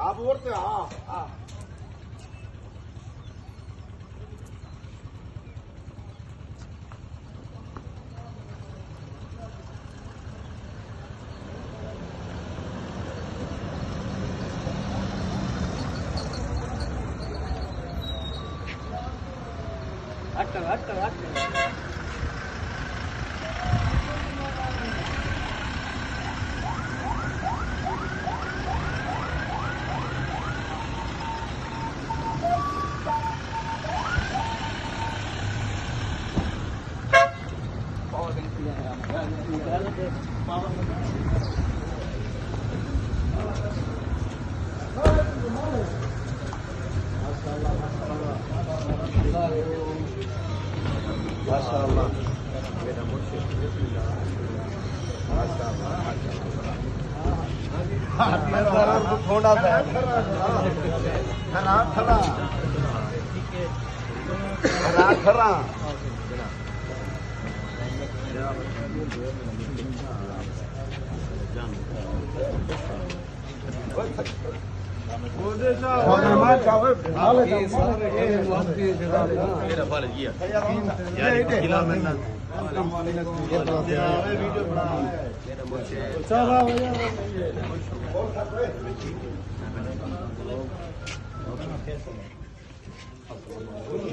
आप और से हाँ हाँ हट कर माशाअल्लाह मेरा मुर्शिद बिस्मिल्लाह माशाअल्लाह माशाअल्लाह थोड़ा सा खरा खरा खरा खरा